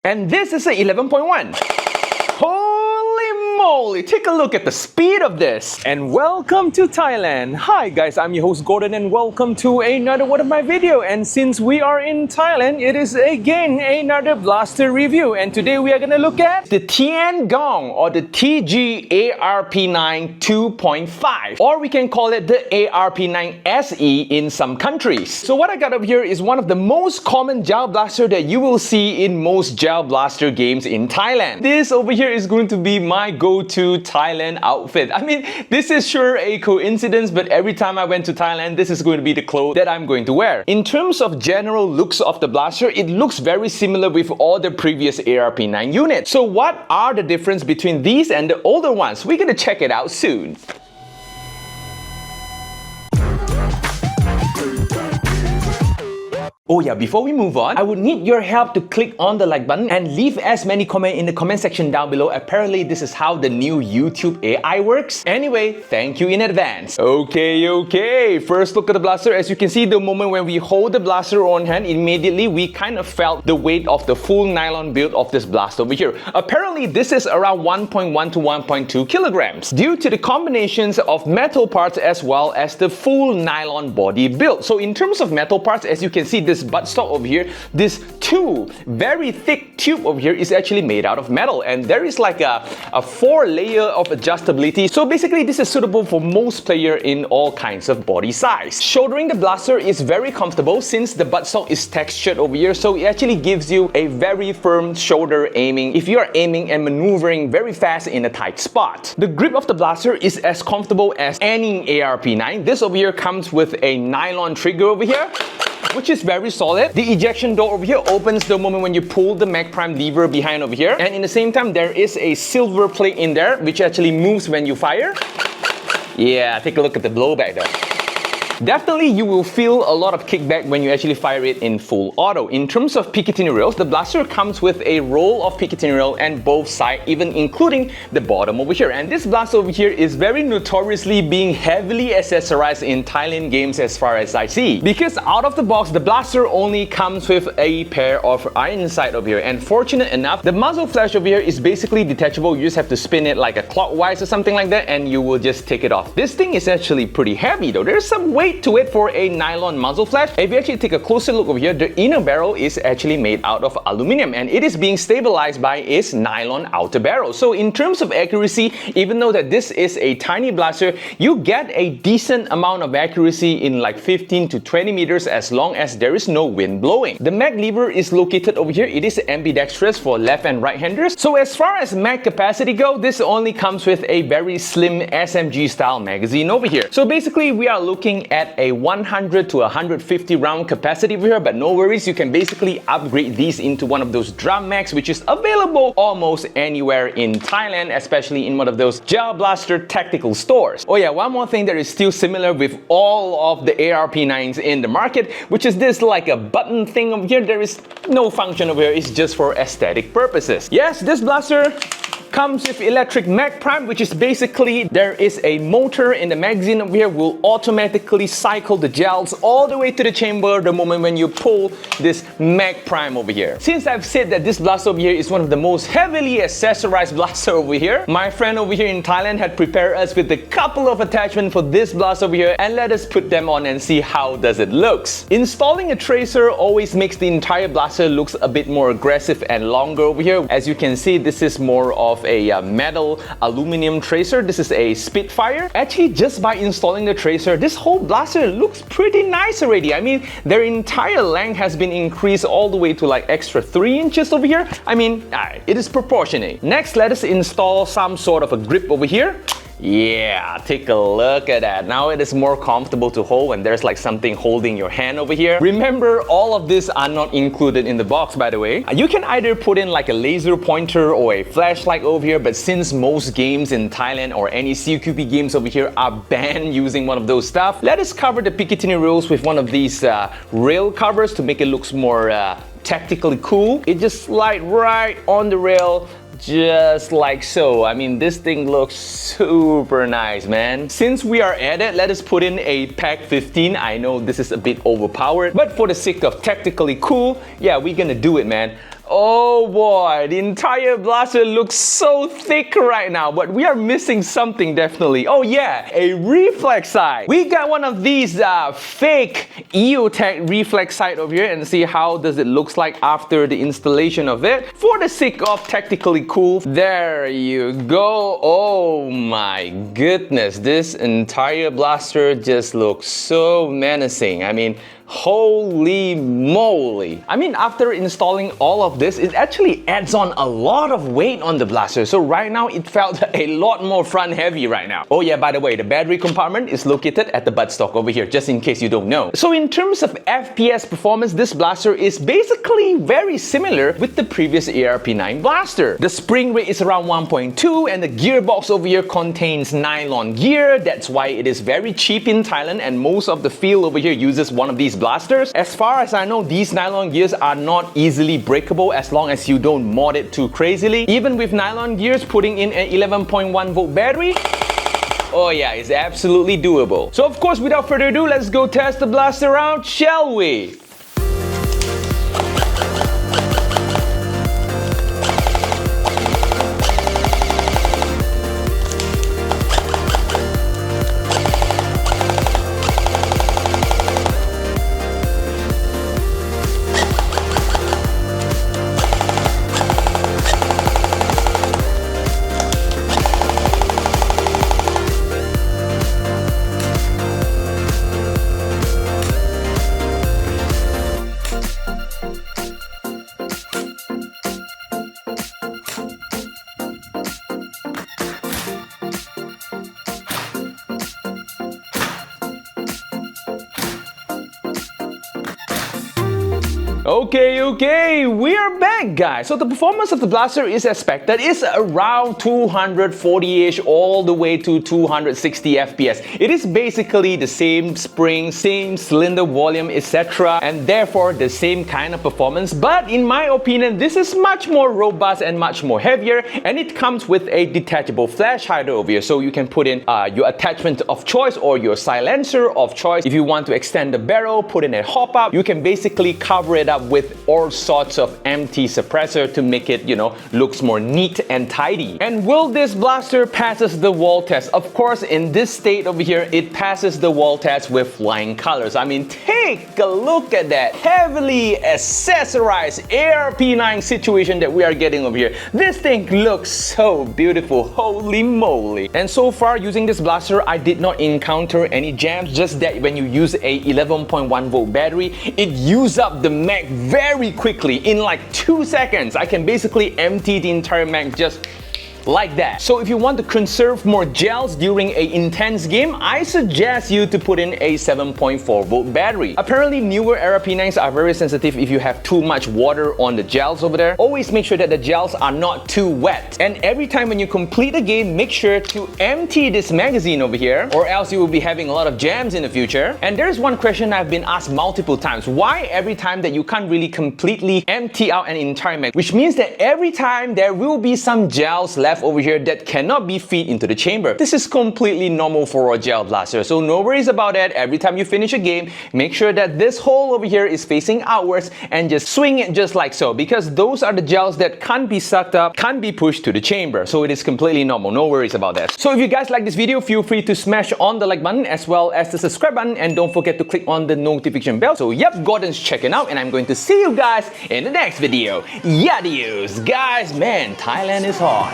And this is a 11.1. Holy moly, take a look at the speed of this. And welcome to Thailand. Hi guys, I'm your host Gordon and welcome to another one of my video. And since we are in Thailand, it is again another blaster review. And today we are gonna look at the Tian Gong or the TG-ARP9 2.5. Or we can call it the ARP9 SE in some countries. So what I got up here is one of the most common gel blaster that you will see in most gel blaster games in Thailand. This over here is going to be my go-to Thailand outfit. I mean, this is sure a coincidence, but every time I went to Thailand, this is going to be the clothes that I'm going to wear. In terms of general looks of the blaster, it looks very similar with all the previous ARP9 units. So what are the difference between these and the older ones? We're gonna check it out soon. Oh yeah, before we move on, I would need your help to click on the like button and leave as many comments in the comment section down below. Apparently, this is how the new YouTube AI works. Anyway, thank you in advance. Okay. First look at the blaster. As you can see, the moment when we hold the blaster on hand, immediately we kind of felt the weight of the full nylon build of this blaster over here. Apparently, this is around 1.1 to 1.2 kilograms due to the combinations of metal parts as well as the full nylon body build. So in terms of metal parts, as you can see, this buttstock over here, this very thick tube over here is actually made out of metal, and there is like a 4-layer of adjustability. So basically this is suitable for most players in all kinds of body size. Shouldering the blaster is very comfortable since the buttstock is textured over here, so it actually gives you a very firm shoulder aiming if you are aiming and maneuvering very fast in a tight spot. The grip of the blaster is as comfortable as any ARP9. This over here comes with a nylon trigger over here, which is very solid. The ejection door over here opens the moment when you pull the mag prime lever behind over here, and in the same time there is a silver plate in there which actually moves when you fire. Yeah, take a look at the blowback though. Definitely you will feel a lot of kickback when you actually fire it in full auto. In terms of Picatinny rails, the blaster comes with a roll of Picatinny rail and both sides, even including the bottom over here. And this blaster over here is very notoriously being heavily accessorized in Thailand games as far as I see. Because out of the box, the blaster only comes with a pair of iron sight over here. And fortunate enough, the muzzle flash over here is basically detachable. You just have to spin it like a clockwise or something like that and you will just take it off. This thing is actually pretty heavy though. There's some weight to it for a nylon muzzle flash. If you actually take a closer look over here, the inner barrel is actually made out of aluminum and it is being stabilized by its nylon outer barrel. So in terms of accuracy, even though that this is a tiny blaster, you get a decent amount of accuracy in like 15 to 20 meters as long as there is no wind blowing. The mag lever is located over here. It is ambidextrous for left and right handers. So as far as mag capacity go, this only comes with a very slim SMG style magazine over here. So basically we are looking at a 100 to 150 round capacity over here, but no worries, you can basically upgrade these into one of those drum mags which is available almost anywhere in Thailand, especially in one of those gel blaster tactical stores. Oh yeah, one more thing that is still similar with all of the ARP9s in the market, which is this like a button thing over here. There is no function over here, it's just for aesthetic purposes. Yes, this blaster comes with electric mag prime, which is basically there is a motor in the magazine over here will automatically cycle the gels all the way to the chamber the moment when you pull this mag prime over here. Since I've said that this blaster over here is one of the most heavily accessorized blaster over here, my friend over here in Thailand had prepared us with a couple of attachments for this blaster over here, and let us put them on and see how does it looks. Installing a tracer always makes the entire blaster looks a bit more aggressive and longer over here. As you can see, this is more of a metal aluminum tracer. This is a Spitfire. Actually, just by installing the tracer, this whole blaster looks pretty nice already. I mean, their entire length has been increased all the way to like extra 3 inches over here. I mean, it is proportionate. Next, let us install some sort of a grip over here. Yeah, take a look at that. Now it is more comfortable to hold when there's like something holding your hand over here. Remember, all of these are not included in the box, by the way. You can either put in like a laser pointer or a flashlight over here, but since most games in Thailand or any CQB games over here are banned using one of those stuff, let us cover the Picatinny rails with one of these rail covers to make it look more tactically cool. It just slides right on the rail, just like so. I mean, this thing looks super nice, man. Since we are at it, let us put in a pack 15. I know this is a bit overpowered, but for the sake of tactically cool, yeah, we're gonna do it, man. Oh boy, the entire blaster looks so thick right now, but we are missing something definitely. Oh yeah, a reflex sight. We got one of these fake EOTech reflex sight over here, and see how does it looks like after the installation of it. For the sake of tactically cool, there you go. Oh my goodness, this entire blaster just looks so menacing. I mean, holy moly. I mean, after installing all of this, it actually adds on a lot of weight on the blaster. So right now, it felt a lot more front heavy right now. Oh yeah, by the way, the battery compartment is located at the buttstock over here, just in case you don't know. So in terms of FPS performance, this blaster is basically very similar with the previous ARP9 blaster. The spring rate is around 1.2, and the gearbox over here contains nylon gear. That's why it is very cheap in Thailand, and most of the field over here uses one of these blasters. As far as I know, these nylon gears are not easily breakable as long as you don't mod it too crazily. Even with nylon gears, putting in an 11.1 volt battery, oh yeah, it's absolutely doable. So of course, without further ado, let's go test the blaster out, shall we? Okay, we are back, guys. So the performance of the blaster is expected is around 240-ish all the way to 260 FPS. It is basically the same spring, same cylinder volume, etc., and therefore the same kind of performance. But in my opinion, this is much more robust and much more heavier, and it comes with a detachable flash hider over here, so you can put in your attachment of choice or your silencer of choice. If you want to extend the barrel, put in a hop up, you can basically cover it up with all sorts of empty suppressor to make it, you know, looks more neat and tidy. And will this blaster passes the wall test? Of course, in this state over here, it passes the wall test with flying colors. I mean, take a look at that heavily accessorized ARP9 situation that we are getting over here. This thing looks so beautiful, holy moly. And so far, using this blaster, I did not encounter any jams, just that when you use a 11.1 volt battery, it uses up the mag very quickly. In like 2 seconds, I can basically empty the entire mag just like that. So if you want to conserve more gels during a intense game, I suggest you to put in a 7.4 volt battery. Apparently, newer ARP9s are very sensitive if you have too much water on the gels over there. Always make sure that the gels are not too wet. And every time when you complete a game, make sure to empty this magazine over here, or else you will be having a lot of jams in the future. And there's one question I've been asked multiple times. Why every time that you can't really completely empty out an entire mag? Which means that every time there will be some gels left over here that cannot be feed into the chamber. This is completely normal for a gel blaster, so no worries about that. Every time you finish a game, make sure that this hole over here is facing outwards and just swing it just like so, because those are the gels that can't be sucked up, can't be pushed to the chamber. So it is completely normal, no worries about that. So if you guys like this video, feel free to smash on the like button as well as the subscribe button, and don't forget to click on the notification bell. So yep, Gordon's checking out, and I'm going to see you guys in the next video. Yadios, guys, man, Thailand is hot.